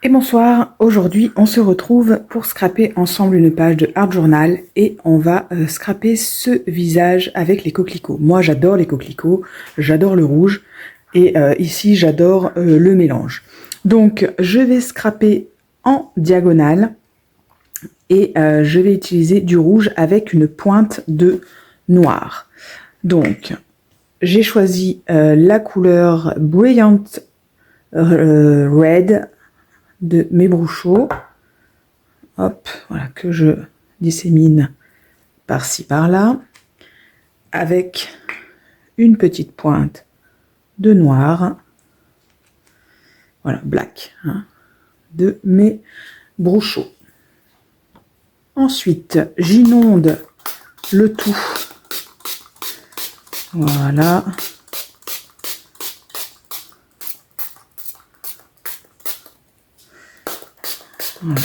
Et bonsoir, aujourd'hui on se retrouve pour scraper ensemble une page de Art Journal et on va scraper ce visage avec les coquelicots. Moi j'adore les coquelicots, j'adore le rouge et ici j'adore le mélange. Donc je vais scraper en diagonale et je vais utiliser du rouge avec une pointe de noir. Donc j'ai choisi la couleur Brilliant Red de mes Bruchot. Hop, voilà, que je dissémine par-ci, par-là, avec une petite pointe de noir, voilà, black, hein, de mes Bruchot. Ensuite, j'inonde le tout, voilà. Voilà.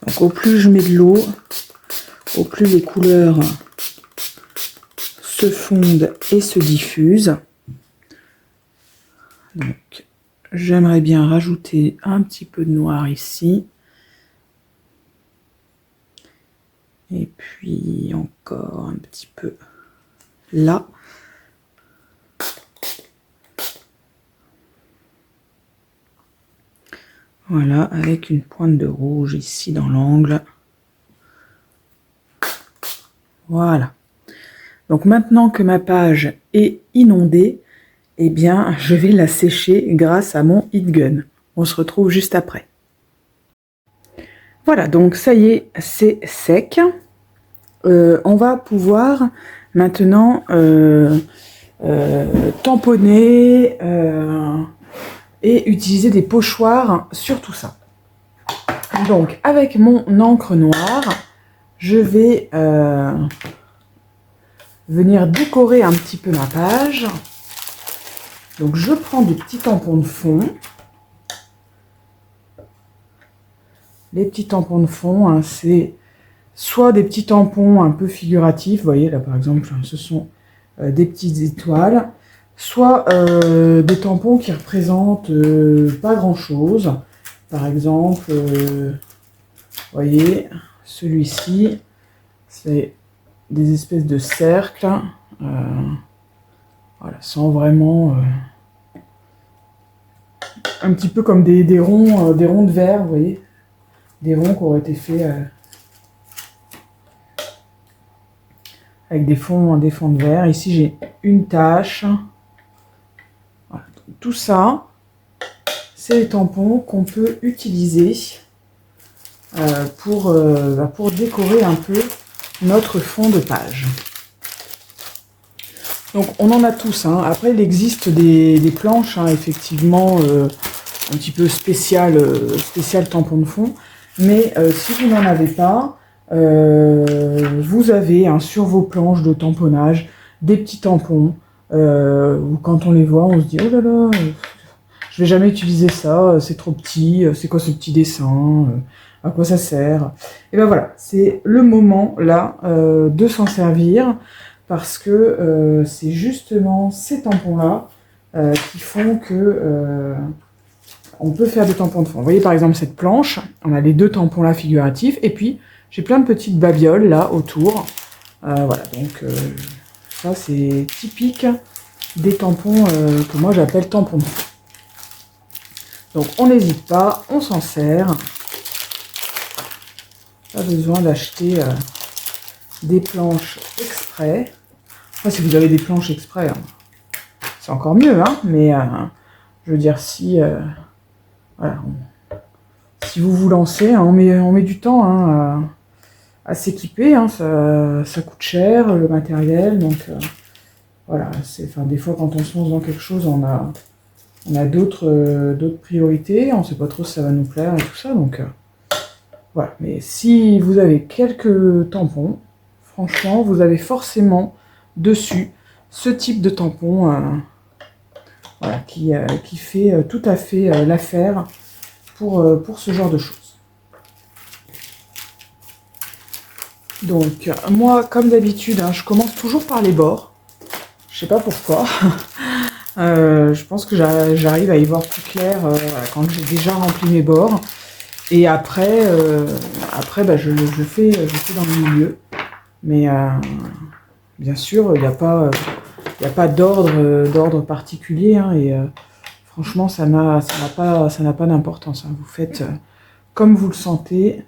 Donc au plus je mets de l'eau, au plus les couleurs se fondent et se diffusent. Donc j'aimerais bien rajouter un petit peu de noir ici. Et puis encore un petit peu là. Voilà, avec une pointe de rouge ici dans l'angle. Voilà. Donc maintenant que ma page est inondée, eh bien, je vais la sécher grâce à mon heat gun. On se retrouve juste après. Voilà, donc ça y est, c'est sec. On va pouvoir maintenant tamponner et utiliser des pochoirs sur tout ça. Donc, avec mon encre noire, je vais venir décorer un petit peu ma page. Donc, je prends des petits tampons de fond. Les petits tampons de fond, hein, c'est soit des petits tampons un peu figuratifs, vous voyez là par exemple, ce sont des petites étoiles, soit des tampons qui représentent pas grand chose. Par exemple, vous voyez, celui-ci, c'est des espèces de cercles, voilà, sans vraiment, un petit peu comme des ronds de verre, vous voyez, des ronds qui auraient été faits avec des fonds de verre. Ici j'ai une tache. Voilà. Tout ça, c'est les tampons qu'on peut utiliser pour décorer un peu notre fond de page. Donc on en a tous, hein. Après il existe des planches, hein, effectivement, un petit peu spéciales tampons de fond. Mais si vous n'en avez pas, vous avez, hein, sur vos planches de tamponnage des petits tampons où quand on les voit on se dit oh là là, je vais jamais utiliser ça, c'est trop petit, c'est quoi ce petit dessin, à quoi ça sert? Et ben voilà, c'est le moment là de s'en servir parce que c'est justement ces tampons là qui font que on peut faire des tampons de fond. Vous voyez par exemple cette planche, on a les deux tampons là figuratifs, et puis j'ai plein de petites babioles là autour. Voilà, donc ça c'est typique des tampons que moi j'appelle tampons de fond. Donc on n'hésite pas, on s'en sert. Pas besoin d'acheter des planches exprès. Enfin, si vous avez des planches exprès, hein, c'est encore mieux, hein, mais je veux dire, si voilà, si vous vous lancez, hein, on met du temps, hein, à s'équiper, hein, ça coûte cher le matériel, donc voilà, des fois quand on se lance dans quelque chose, on a d'autres priorités, on ne sait pas trop si ça va nous plaire et tout ça, donc voilà. Mais si vous avez quelques tampons, franchement, vous avez forcément dessus ce type de tampon voilà, qui fait tout à fait l'affaire pour ce genre de choses. Donc moi, comme d'habitude, hein, je commence toujours par les bords. Je sais pas pourquoi. Je pense que j'arrive à y voir plus clair voilà, quand j'ai déjà rempli mes bords. Et après, bah, je fais dans le milieu. Mais bien sûr, il n'y a pas d'ordre particulier. Hein, et franchement, ça n'a pas d'importance. Hein. Vous faites comme vous le sentez.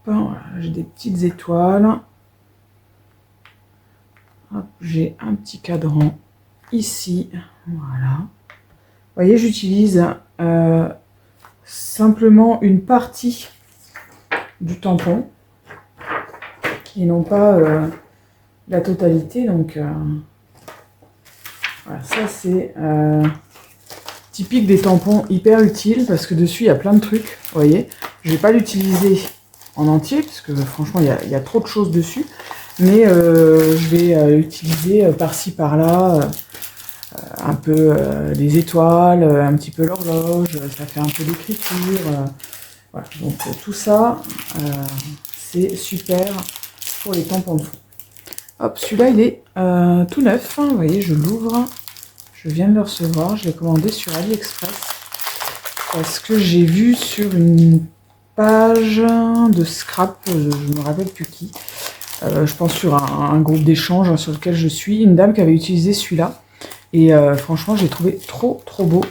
Voilà, j'ai des petites étoiles. J'ai un petit cadran ici. Voilà. Vous voyez, j'utilise simplement une partie du tampon et non pas la totalité. Donc, voilà, ça c'est typique des tampons hyper utiles parce que dessus il y a plein de trucs. Vous voyez, je vais pas l'utiliser en entier parce que franchement il y a trop de choses dessus. Mais je vais utiliser par-ci par-là un peu les étoiles, un petit peu l'horloge, ça fait un peu d'écriture. Voilà. Donc tout ça, c'est super pour les tampons de fond. Hop, celui-là il est tout neuf. Hein, vous voyez, je l'ouvre. Je viens de le recevoir. Je l'ai commandé sur AliExpress parce que j'ai vu sur une page de scrap, je ne me rappelle plus qui. Je pense sur un groupe d'échange sur lequel je suis, une dame qui avait utilisé celui-là. Et franchement, j'ai trouvé trop beau.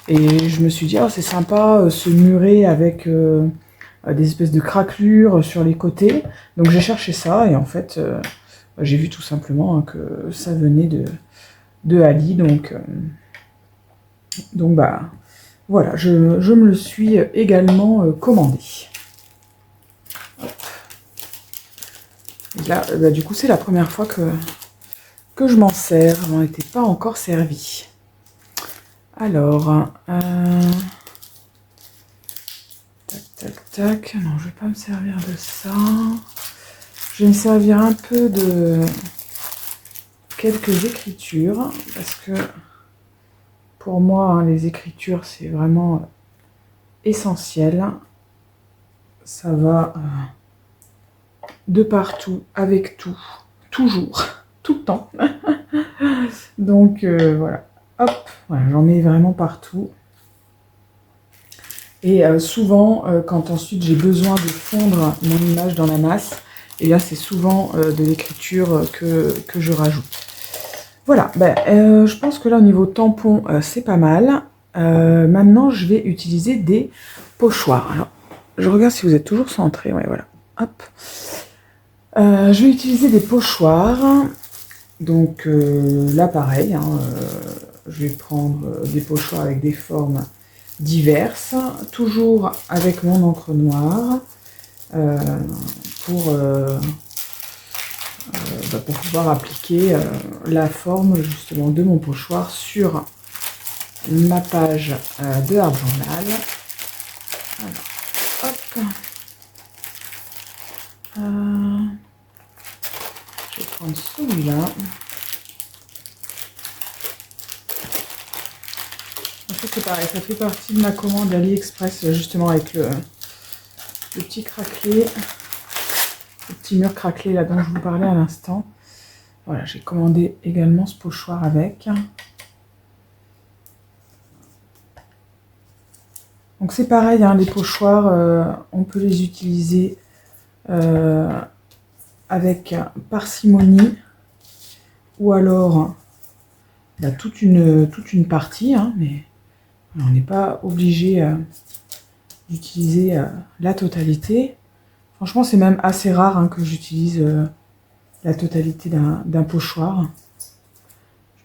Et je me suis dit, oh, c'est sympa ce muret avec des espèces de craquelures sur les côtés. Donc j'ai cherché ça et en fait, j'ai vu tout simplement hein, que ça venait de Ali. Donc bah voilà, je me le suis également commandé. Là, bah, du coup, c'est la première fois que je m'en sers. Je m'en étais pas encore servi. Alors, tac. Non, je vais pas me servir de ça. Je vais me servir un peu de quelques écritures parce que pour moi, hein, les écritures, c'est vraiment essentiel. Ça va de partout, avec tout, toujours, tout le temps. Donc voilà, hop, voilà, j'en mets vraiment partout. Et souvent, quand ensuite j'ai besoin de fondre mon image dans la masse, et là c'est souvent de l'écriture que je rajoute. Voilà, je pense que là au niveau tampon, c'est pas mal. Maintenant, je vais utiliser des pochoirs. Alors, je regarde si vous êtes toujours centré, ouais, voilà, hop. Je vais utiliser des pochoirs. Donc là, pareil, hein, je vais prendre des pochoirs avec des formes diverses, toujours avec mon encre noire, pour pouvoir appliquer la forme justement de mon pochoir sur ma page de Art Journal. Alors, hop. Je vais prendre celui-là. En fait, c'est pareil, ça fait partie de ma commande AliExpress, justement avec le petit craquelé, le petit mur craquelé là dont je vous parlais à l'instant. Voilà, j'ai commandé également ce pochoir avec. Donc c'est pareil, hein, les pochoirs, on peut les utiliser avec parcimonie ou alors toute une partie, hein, mais on n'est pas obligé d'utiliser la totalité. Franchement, c'est même assez rare hein, que j'utilise la totalité d'un pochoir.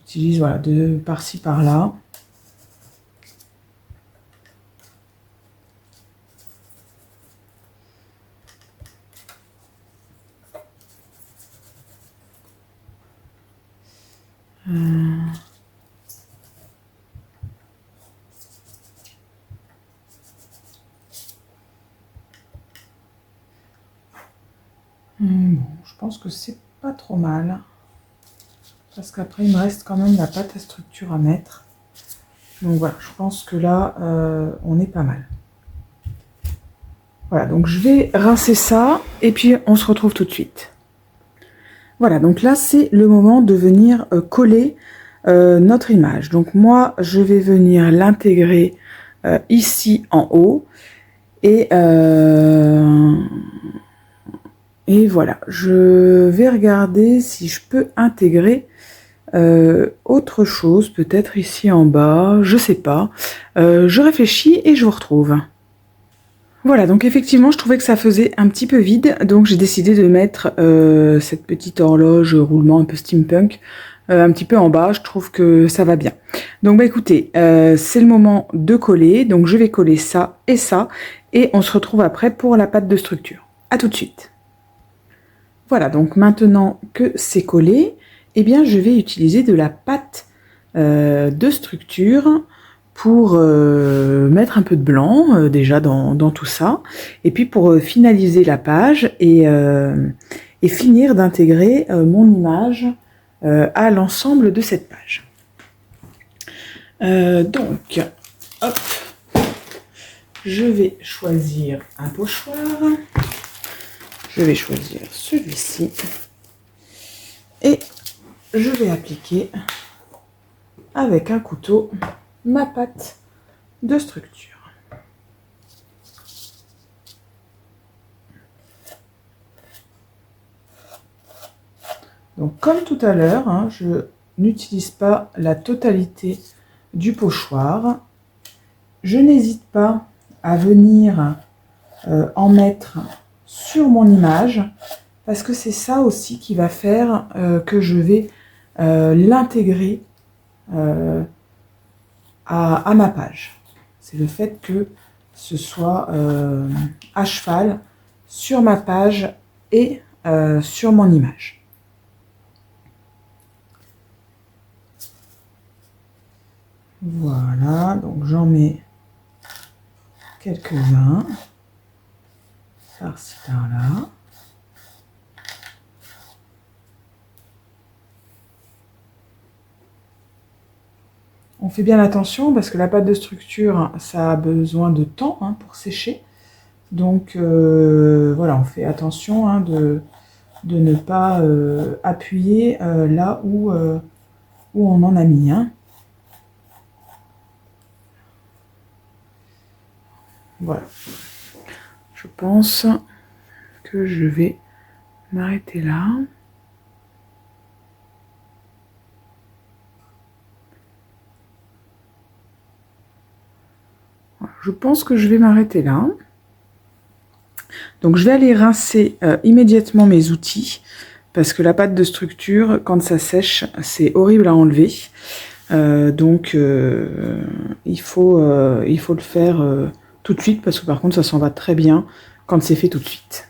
J'utilise voilà, de par-ci par-là. Bon, je pense que c'est pas trop mal. Parce qu'après, il me reste quand même la pâte à structure à mettre. Donc voilà, je pense que là, on est pas mal. Voilà, donc je vais rincer ça et puis on se retrouve tout de suite. Voilà, donc là, c'est le moment de venir coller notre image. Donc moi, je vais venir l'intégrer ici en haut. Et voilà, je vais regarder si je peux intégrer autre chose, peut-être ici en bas, je sais pas. Je réfléchis et je vous retrouve. Voilà, donc effectivement, je trouvais que ça faisait un petit peu vide, donc j'ai décidé de mettre cette petite horloge roulement un peu steampunk un petit peu en bas. Je trouve que ça va bien. Donc bah écoutez, c'est le moment de coller, donc je vais coller ça, et on se retrouve après pour la pâte de structure. À tout de suite. Voilà, donc maintenant que c'est collé, eh bien je vais utiliser de la pâte de structure pour mettre un peu de blanc déjà dans tout ça, et puis pour finaliser la page et finir d'intégrer mon image à l'ensemble de cette page. Donc, hop, je vais choisir un pochoir. Je vais choisir celui-ci et je vais appliquer avec un couteau ma pâte de structure. Donc comme tout à l'heure, hein, je n'utilise pas la totalité du pochoir. Je n'hésite pas à venir en mettre sur mon image, parce que c'est ça aussi qui va faire que je vais l'intégrer à ma page. C'est le fait que ce soit à cheval sur ma page et sur mon image. Voilà, donc j'en mets quelques-uns par-ci par-là. On fait bien attention parce que la pâte de structure, ça a besoin de temps hein, pour sécher. Donc voilà, on fait attention hein, de ne pas appuyer là où on en a mis. Hein. Voilà. Je pense que je vais m'arrêter là. Je pense que je vais m'arrêter là. Donc je vais aller rincer immédiatement mes outils parce que la pâte de structure, quand ça sèche, c'est horrible à enlever. Donc il faut le faire tout de suite parce que par contre ça s'en va très bien quand c'est fait tout de suite.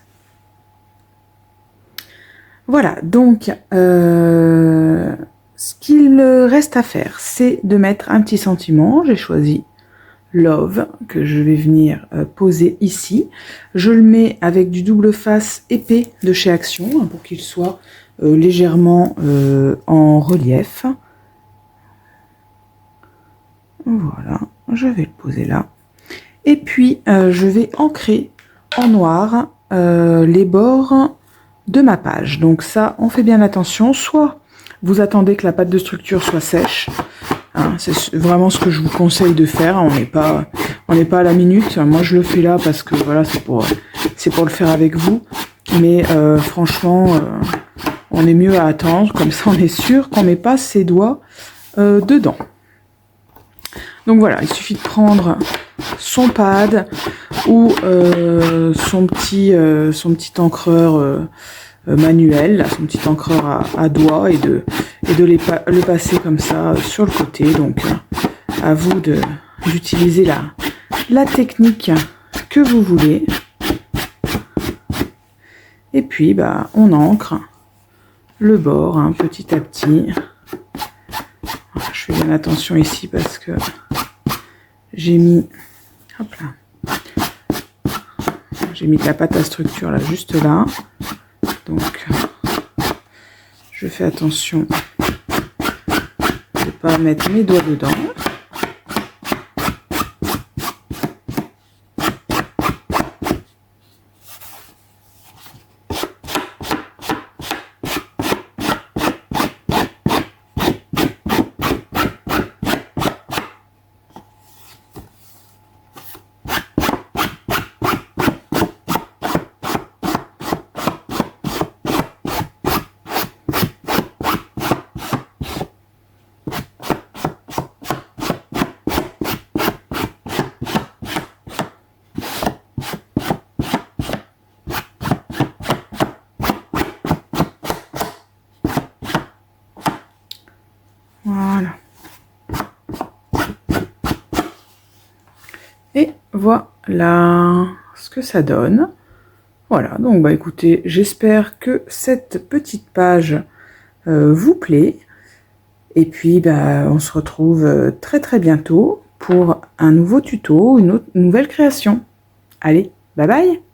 Voilà, donc ce qu'il reste à faire, c'est de mettre un petit sentiment. J'ai choisi Love que je vais venir poser ici. Je le mets avec du double face épais de chez Action hein, pour qu'il soit légèrement en relief. Voilà, je vais le poser là. Et puis, je vais ancrer en noir les bords de ma page. Donc ça, on fait bien attention. Soit vous attendez que la pâte de structure soit sèche. Hein, c'est vraiment ce que je vous conseille de faire. On n'est pas à la minute. Moi, je le fais là parce que voilà, c'est pour le faire avec vous. Mais franchement, on est mieux à attendre. Comme ça, on est sûr qu'on ne met pas ses doigts dedans. Donc voilà, il suffit de prendre son pad ou son petit encreur manuel, là, son petit encreur à doigts et de le passer comme ça sur le côté. Donc à vous d'utiliser la technique que vous voulez. Et puis bah on ancre le bord hein, petit à petit. Je fais bien attention ici parce que j'ai mis, hop là, j'ai mis de la pâte à structure là, juste là. Donc, je fais attention de ne pas mettre mes doigts dedans. voilà ce que ça donne. Voilà, donc bah écoutez, j'espère que cette petite page vous plaît. Et puis bah, on se retrouve très très bientôt pour un nouveau tuto, une nouvelle création. Allez, bye bye!